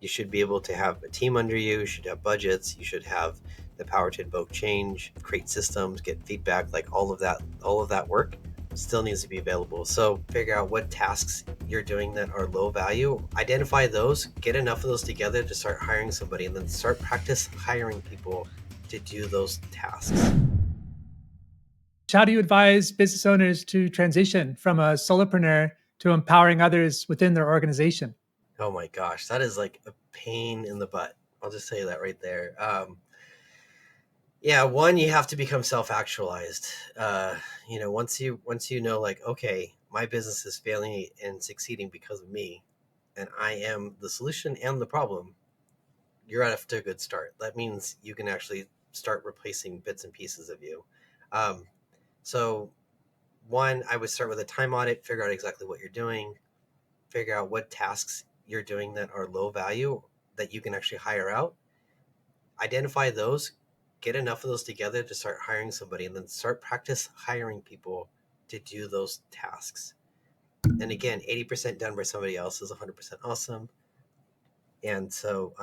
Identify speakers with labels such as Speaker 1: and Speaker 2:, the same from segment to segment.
Speaker 1: You should be able to have a team under you. You should have budgets. You should have the power to invoke change, create systems, get feedback. Like all of that work still needs to be available. So figure out what tasks you're doing that are low value. Identify those. Get enough of those together to start hiring somebody, and then start practice hiring people to do those tasks.
Speaker 2: How do you advise business owners to transition from a solopreneur to empowering others within their organization?
Speaker 1: Oh my gosh, that is like a pain in the butt. I'll just say that right there. Yeah, one, you have to become self-actualized. Once you know, like, okay, my business is failing and succeeding because of me, and I am the solution and the problem. You're off to a good start. That means you can actually start replacing bits and pieces of you. Um, so, one, I would start with a time audit, figure out exactly what you're doing, figure out what tasks you're doing that are low value that you can actually hire out. Identify those, get enough of those together to start hiring somebody, and then start practice hiring people to do those tasks. And again, 80% done by somebody else is 100% awesome. And so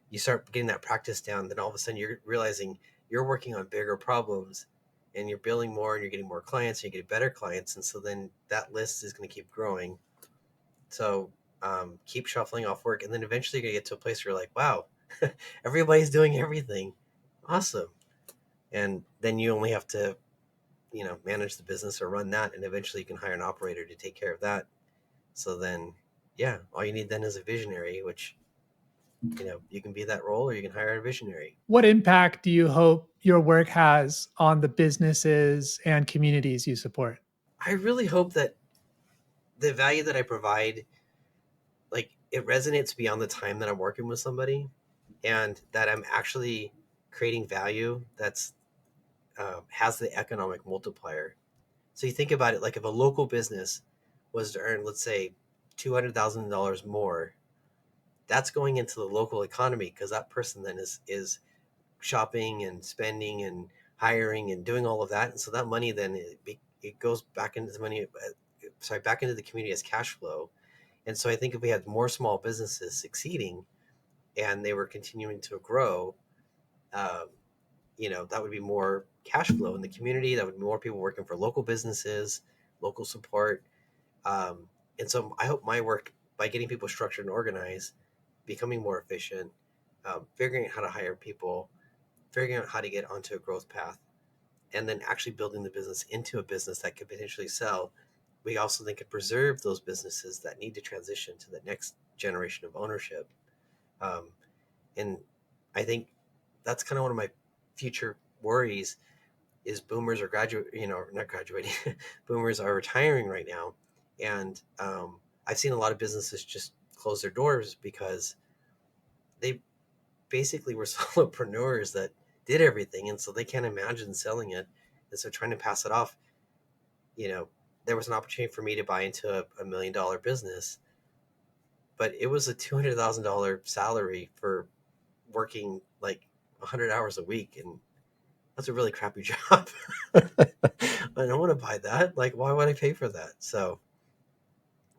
Speaker 1: you start getting that practice down, then all of a sudden you're realizing you're working on bigger problems, and you're billing more, and you're getting more clients, and you're getting better clients. And so then that list is going to keep growing. So keep shuffling off work, and then eventually you're going to get to a place where you're like, wow, everybody's doing everything. Awesome. And then you only have to, manage the business or run that, and eventually you can hire an operator to take care of that. So then, yeah, all you need then is a visionary, which, you can be that role, or you can hire a visionary.
Speaker 2: What impact do you hope your work has on the businesses and communities you support?
Speaker 1: I really hope that the value that I provide, like, it resonates beyond the time that I'm working with somebody, and that I'm actually creating value that's has the economic multiplier. So you think about it, like if a local business was to earn, let's say, $200,000 more, that's going into the local economy, because that person then is shopping and spending and hiring and doing all of that, and so that money then it goes back into the money, back into the community as cash flow. And so I think if we had more small businesses succeeding and they were continuing to grow, um, that would be more cash flow in the community. That would be more people working for local businesses, local support. And so I hope my work, by getting people structured and organized, becoming more efficient, figuring out how to hire people, figuring out how to get onto a growth path, and then actually building the business into a business that could potentially sell. We also then could preserve those businesses that need to transition to the next generation of ownership. Um, and I think that's kind of one of my future worries, is boomers are not graduating. Boomers are retiring right now. And I've seen a lot of businesses just close their doors because they basically were solopreneurs that did everything. And so they can't imagine selling it. And so trying to pass it off, there was an opportunity for me to buy into a $1 million business, but it was a $200,000 salary for working like 100 hours a week. And that's a really crappy job. I don't want to buy that. Like, why would I pay for that? So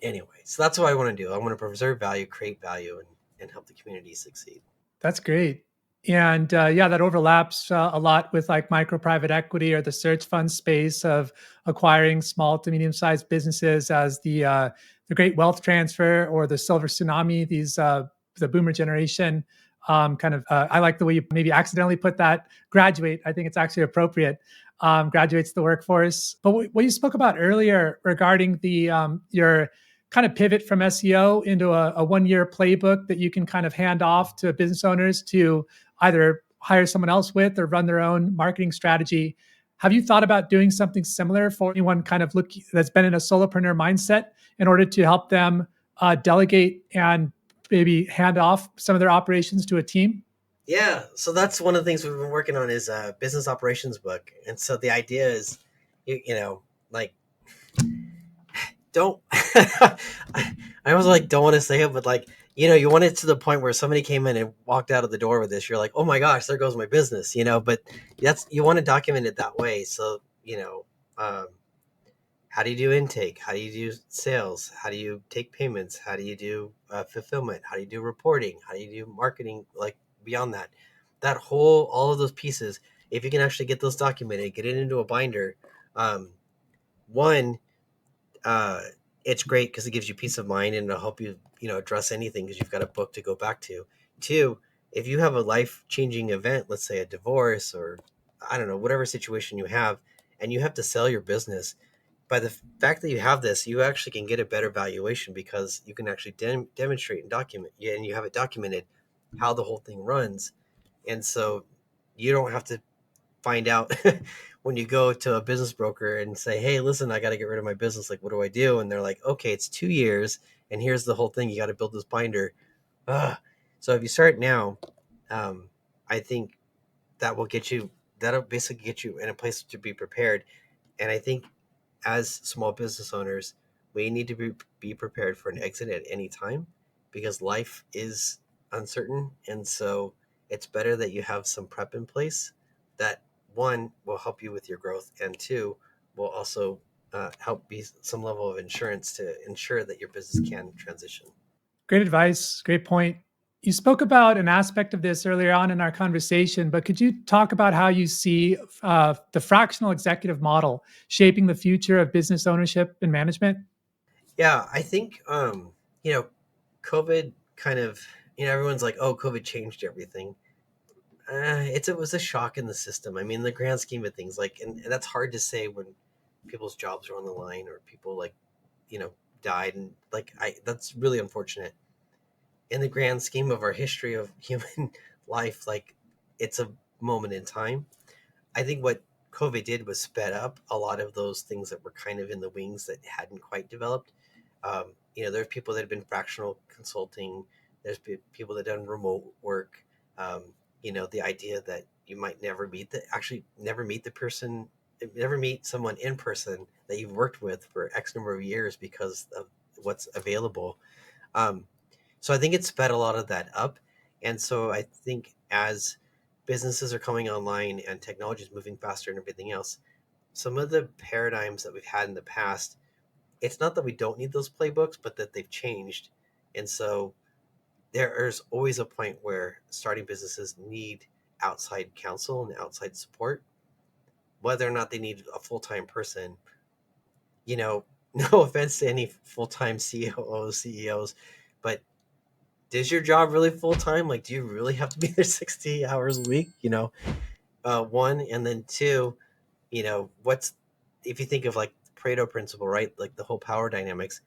Speaker 1: anyway, so that's what I want to do. I want to preserve value, create value, and help the community succeed.
Speaker 2: That's great. And yeah, that overlaps a lot with like micro private equity or the search fund space of acquiring small to medium sized businesses as the great wealth transfer or the silver tsunami. These the boomer generation I like the way you maybe accidentally put that graduate. I think it's actually appropriate. Graduates the workforce. But what you spoke about earlier regarding the your kind of pivot from SEO into a 1 year playbook that you can kind of hand off to business owners to either hire someone else with or run their own marketing strategy. Have you thought about doing something similar for anyone kind of that's been in a solopreneur mindset in order to help them delegate and maybe hand off some of their operations to a team?
Speaker 1: Yeah, so that's one of the things we've been working on, is a business operations book. And so the idea is, like, don't I was like, don't want to say it, but like, you want it to the point where somebody came in and walked out of the door with this, you're like, oh my gosh, there goes my business, but you want to document it that way. So um, how do you do intake? How do you do sales? How do you take payments? How do you do fulfillment? How do you do reporting? How do you do marketing? Like beyond that, that whole, all of those pieces, if you can actually get those documented, get it into a binder, um, one, uh, it's great because it gives you peace of mind and it'll help you, address anything because you've got a book to go back to. Two, if you have a life changing event, let's say a divorce or I don't know, whatever situation you have, and you have to sell your business, by the fact that you have this, you actually can get a better valuation because you can actually demonstrate and document, yeah, and you have it documented how the whole thing runs. And so you don't have to find out when you go to a business broker and say, hey, listen, I got to get rid of my business. Like, what do I do? And they're like, okay, it's 2 years. And here's the whole thing. You got to build this binder. Ugh. So if you start now, um, I think that will get you, that'll basically get you in a place to be prepared. And I think as small business owners, we need to be prepared for an exit at any time because life is uncertain. And so it's better that you have some prep in place that one will help you with your growth and two will also help be some level of insurance to ensure that your business can transition.
Speaker 2: Great advice. Great point. You spoke about an aspect of this earlier on in our conversation, but could you talk about how you see the fractional executive model shaping the future of business ownership and management?
Speaker 1: Yeah, I think you know, COVID kind of, everyone's like, oh, COVID changed everything. It was a shock in the system. I mean, the grand scheme of things, like, and that's hard to say when people's jobs are on the line or people like, you know, died, and like, that's really unfortunate. In the grand scheme of our history of human life, like, it's a moment in time. I think what COVID did was sped up a lot of those things that were kind of in the wings that hadn't quite developed. There are people that have been fractional consulting. There's people that have done remote work. Um, the idea that you might never meet the person, never meet someone in person that you've worked with for X number of years because of what's available. Um, so I think it sped a lot of that up. And so I think as businesses are coming online and technology is moving faster and everything else, some of the paradigms that we've had in the past, it's not that we don't need those playbooks, but that they've changed. And so there's always a point where starting businesses need outside counsel and outside support, whether or not they need a full time person. No offense to any full time COOs, CEOs, but is your job really full time? Like, do you really have to be there 60 hours a week? One, and then two, what's, if you think of like the Pareto principle, right? Like the whole power dynamics,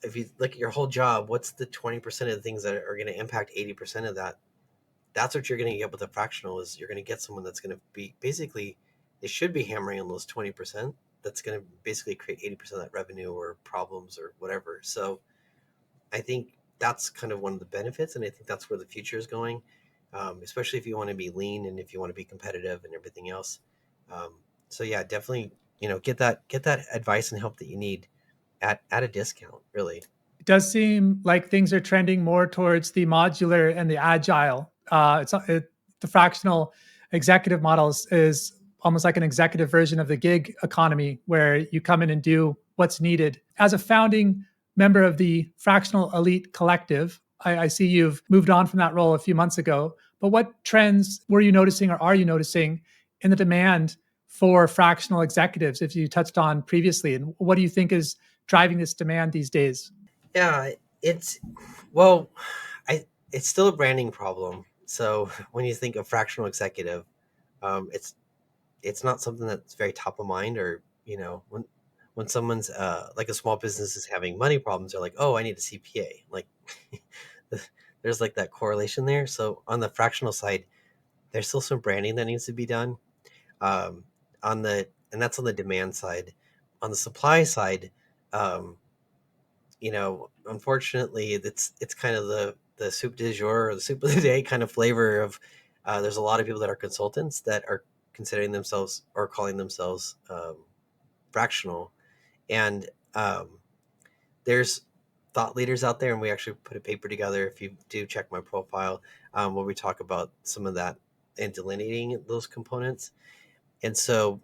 Speaker 1: if you look at your whole job, what's the 20% of the things that are going to impact 80% of that? That's what you're going to get with a fractional is you're going to get someone that's going to be basically, they should be hammering on those 20%. That's going to basically create 80% of that revenue or problems or whatever. So I think that's kind of one of the benefits. And I think that's where the future is going, especially if you want to be lean and if you want to be competitive and everything else. Um, so yeah, definitely, get that advice and help that you need at a discount, really.
Speaker 2: It does seem like things are trending more towards the modular and the agile. The fractional executive models is almost like an executive version of the gig economy, where you come in and do what's needed. As a founding member of the Fractional Elite Collective, I see you've moved on from that role a few months ago. But what trends were you noticing, or are you noticing, in the demand for fractional executives, if you touched on previously? And what do you think is driving this demand these days?
Speaker 1: Yeah, it's well, I it's still a branding problem. So when you think of fractional executive, it's not something that's very top of mind. Or when someone's like a small business is having money problems, they're like, oh, I need a CPA. Like there's like that correlation there. So on the fractional side, there's still some branding that needs to be done. Um, and that's on the demand side. On the supply side, um, unfortunately, it's kind of the soup du jour or the soup of the day kind of flavor of. There's a lot of people that are consultants that are considering themselves or calling themselves fractional, and um, there's thought leaders out there, and we actually put a paper together. If you do check my profile, where we talk about some of that and delineating those components, and so.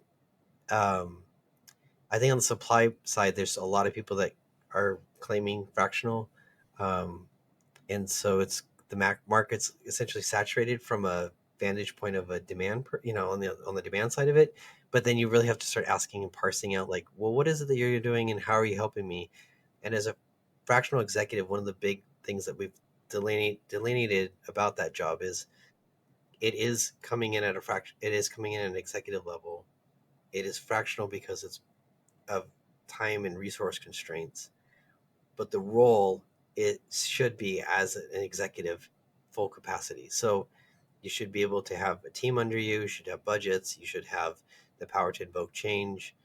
Speaker 1: Um, I think on the supply side, there's a lot of people that are claiming fractional, um, and so it's the market's essentially saturated from a vantage point of a demand, on the demand side of it. But then you really have to start asking and parsing out, like, well, what is it that you're doing, and how are you helping me? And as a fractional executive, one of the big things that we've delineated about that job is it is coming in at a fraction. It is coming in at an executive level. It is fractional because it's of time and resource constraints, but the role, it should be as an executive full capacity. So you should be able to have a team under you. You should have budgets. You should have the power to invoke change,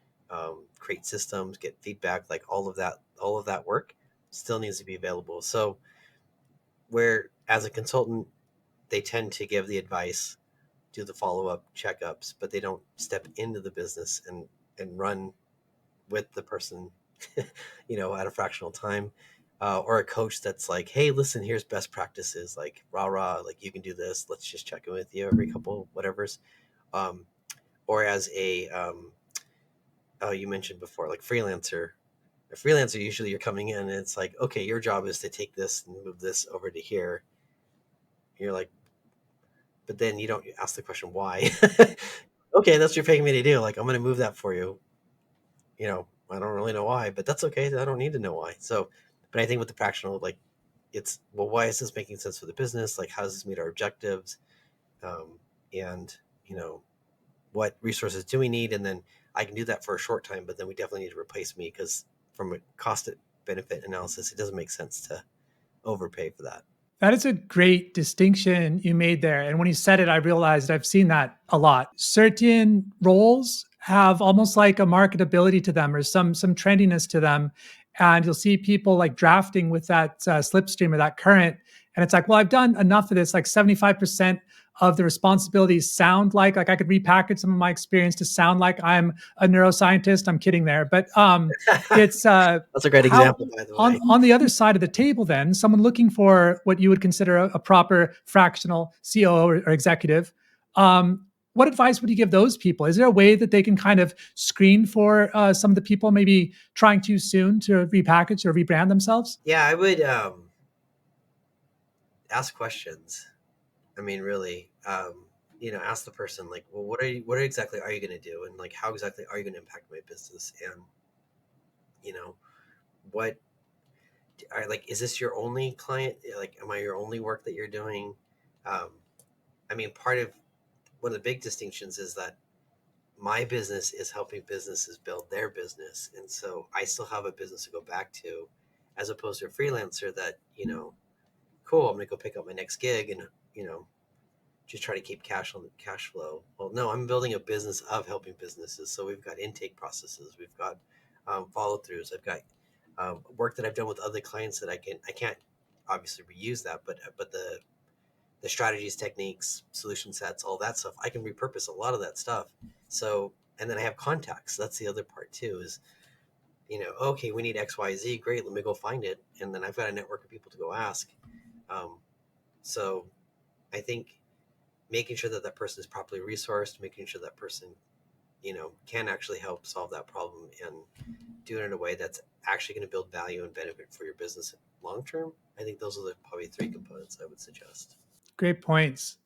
Speaker 1: create systems, get feedback. Like all of that work still needs to be available. So where as a consultant, they tend to give the advice, do the follow up checkups, but they don't step into the business and run with the person, at a fractional time, or a coach that's like, hey, listen, here's best practices, like rah rah, like you can do this. Let's just check in with you every couple whatever's, um, or as a oh, you mentioned before, like freelancer. A freelancer, usually you're coming in and it's like, okay, your job is to take this and move this over to here. You're like, but then you don't ask the question why. Okay, that's what you're paying me to do. Like, I'm going to move that for you. I don't really know why, but that's okay. I don't need to know why. So, but I think with the fractional, like, it's, well, why is this making sense for the business? Like, how does this meet our objectives? And, you know, what resources do we need? And then I can do that for a short time, but then we definitely need to replace me because from a cost benefit analysis, it doesn't make sense to overpay for that.
Speaker 2: That is a great distinction you made there. And when you said it, I realized I've seen that a lot. Certain roles have almost like a marketability to them or some trendiness to them. And you'll see people like drafting with that slipstream or that current. And it's like, well, I've done enough of this, like 75% of the responsibilities sound like I could repackage some of my experience to sound like I'm a neuroscientist. I'm kidding there. But it's
Speaker 1: That's a great
Speaker 2: how
Speaker 1: example, by the
Speaker 2: on
Speaker 1: way.
Speaker 2: on the other side of the table, then someone looking for what you would consider a proper fractional COO or executive, what advice would you give those people? Is there a way that they can kind of screen for some of the people maybe trying too soon to repackage or rebrand themselves?
Speaker 1: Yeah, I would ask questions. I mean, really, ask the person, like, well, what exactly are you going to do, and like, how exactly are you going to impact my business, and you know, what are, like, is this your only client? Like, am I your only work that you're doing? Um, I mean, part of one of the big distinctions is that my business is helping businesses build their business, and so I still have a business to go back to, as opposed to a freelancer that, cool, I'm going to go pick up my next gig and you know just try to keep cash on the cash flow. Well, no, I'm building a business of helping businesses. So we've got intake processes, we've got follow throughs, I've got work that I've done with other clients that I can't obviously reuse that, but the strategies, techniques, solution sets, all that stuff, I can repurpose a lot of that stuff. So, and then I have contacts. That's the other part too. Is, okay, we need X, Y, Z. Great, let me go find it, and then I've got a network of people to go ask. Um, so, I think making sure that that person is properly resourced, making sure that person, can actually help solve that problem and do it in a way that's actually going to build value and benefit for your business long term. I think those are the probably three components I would suggest.
Speaker 2: Great points.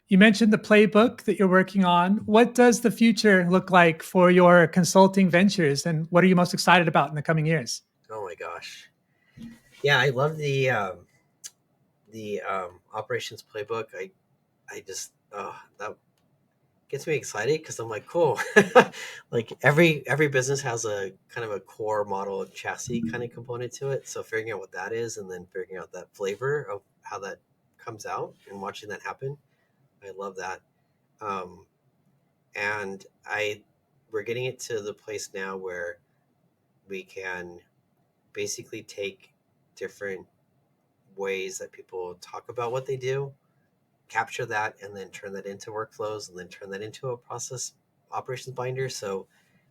Speaker 2: You mentioned the playbook that you're working on. What does the future look like for your consulting ventures, and what are you most excited about in the coming years?
Speaker 1: Oh my gosh, yeah, I love the Operations Playbook. I just, that gets me excited because I'm like, cool. Like every business has a kind of a core model and chassis kind of component to it. So figuring out what that is and then figuring out that flavor of how that comes out and watching that happen, I love that. Um, and we're getting it to the place now where we can basically take different ways that people talk about what they do, capture that, and then turn that into workflows, and then turn that into a process operations binder. So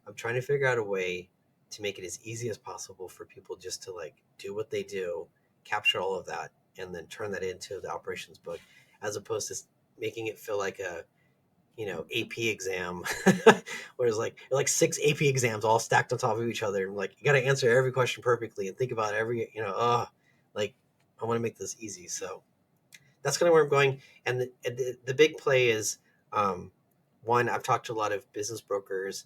Speaker 1: I'm trying to figure out a way to make it as easy as possible for people just to like do what they do, capture all of that, and then turn that into the operations book, as opposed to making it feel like AP exam, where it's like 6 AP exams all stacked on top of each other. And like, you got to answer every question perfectly and think about every, like, I want to make this easy. So that's kind of where I'm going. And the big play is, one, I've talked to a lot of business brokers,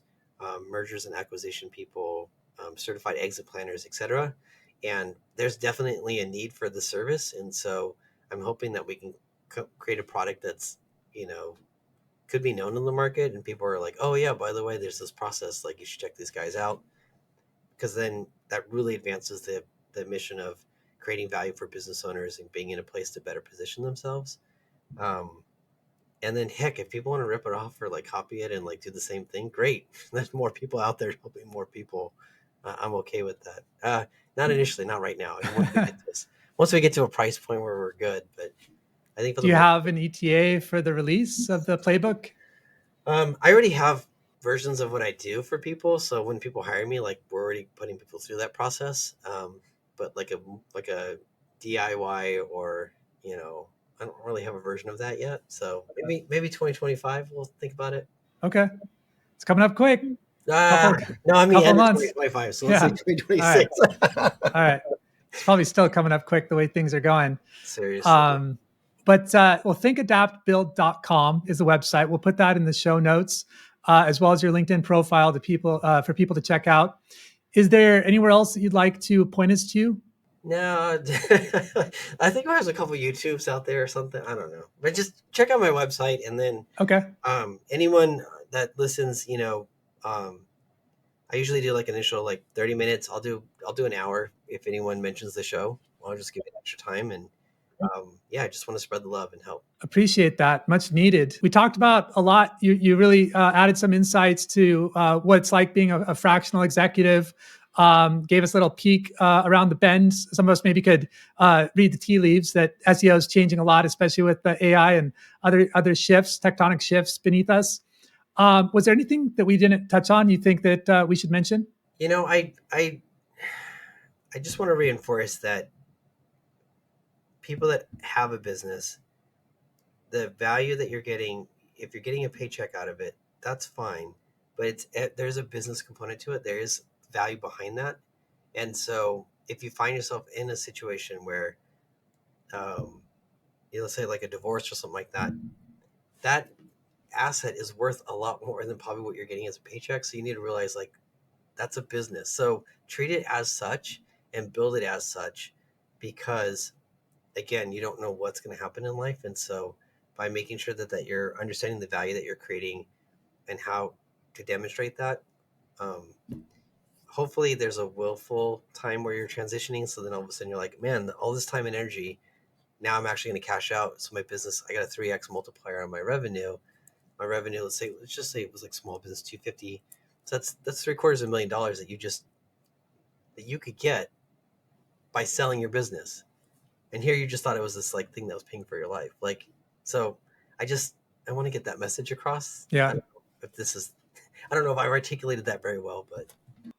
Speaker 1: mergers and acquisition people, certified exit planners, etc. And there's definitely a need for the service. And so I'm hoping that we can create a product that's, could be known in the market, and people are like, oh yeah, by the way, there's this process, like you should check these guys out, because then that really advances the mission of creating value for business owners and being in a place to better position themselves. And then heck, if people want to rip it off or like copy it and like do the same thing, great. There's more people out there helping more people. I'm okay with that. Not initially, not right now. I mean, once we get to a price point where we're good, but I think for
Speaker 2: Do you have an ETA for the release of the playbook?
Speaker 1: I already have versions of what I do for people, so when people hire me, like we're already putting people through that process. But like a DIY, or I don't really have a version of that yet. So maybe 2025 we'll think about it.
Speaker 2: Okay, it's coming up quick.
Speaker 1: Ah, no, I mean
Speaker 2: couple
Speaker 1: end of
Speaker 2: months.
Speaker 1: 2025. So let's say 2026.
Speaker 2: All right. It's probably still coming up quick the way things are going.
Speaker 1: Seriously.
Speaker 2: But thinkadaptbuild.com is the website. We'll put that in the show notes, as well as your LinkedIn profile to people for people to check out. Is there anywhere else that you'd like to point us to?
Speaker 1: No, I think there's a couple YouTubes out there or something. I don't know, but just check out my website, and then
Speaker 2: Okay.
Speaker 1: Anyone that listens, I usually do like initial like 30 minutes. I'll do an hour if anyone mentions the show. I'll just give it extra time, and I just want to spread the love and help.
Speaker 2: Appreciate that. Much needed. We talked about a lot. You really added some insights to what it's like being a fractional executive. Gave us a little peek around the bend. Some of us maybe could read the tea leaves that SEO is changing a lot, especially with the AI and other shifts, tectonic shifts beneath us. Was there anything that we didn't touch on you think that we should mention?
Speaker 1: I just want to reinforce that people that have a business, the value that you're getting, if you're getting a paycheck out of it, that's fine. But there's a business component to it. There is value behind that. And so if you find yourself in a situation where, let's say like a divorce or something like that, that asset is worth a lot more than probably what you're getting as a paycheck. So you need to realize like that's a business. So treat it as such and build it as such, because again, you don't know what's going to happen in life. And so by making sure that you're understanding the value that you're creating and how to demonstrate that, hopefully there's a willful time where you're transitioning. So then all of a sudden you're like, man, all this time and energy, now I'm actually going to cash out. So my business, I got a 3x multiplier on my revenue. My revenue, let's just say it was like small business 250. So that's $750,000 that you could get by selling your business. And here you just thought it was this like thing that was paying for your life. Like, so I want to get that message across.
Speaker 2: Yeah.
Speaker 1: I don't know if I articulated that very well, but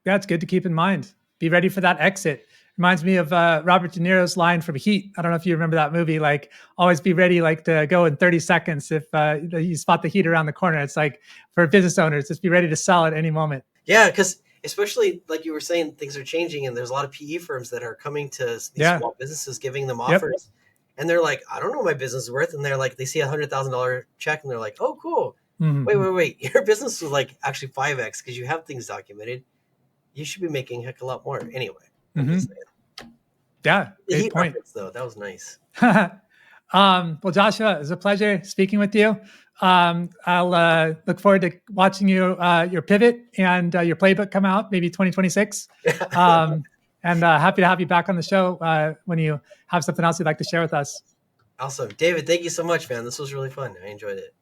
Speaker 2: yeah, it's good to keep in mind. Be ready for that exit. Reminds me of Robert De Niro's line from Heat. I don't know if you remember that movie. Like, always be ready, like to go in 30 seconds if you spot the heat around the corner. It's like for business owners, just be ready to sell at any moment.
Speaker 1: Yeah, because especially like you were saying, things are changing, and there's a lot of PE firms that are coming to these small businesses, giving them offers, and they're like, I don't know what my business is worth, and they're like, they see $100,000 check, and they're like, oh, cool. Mm-hmm. Wait, your business was like actually 5x because you have things documented. You should be making heck a lot more anyway.
Speaker 2: Yeah,
Speaker 1: the heat point. Reference, though, that was nice.
Speaker 2: Well, Joshua, it was a pleasure speaking with you. I'll look forward to watching your pivot and your playbook come out, maybe 2026. And happy to have you back on the show when you have something else you'd like to share with us.
Speaker 1: Awesome. David, thank you so much, man. This was really fun. I enjoyed it.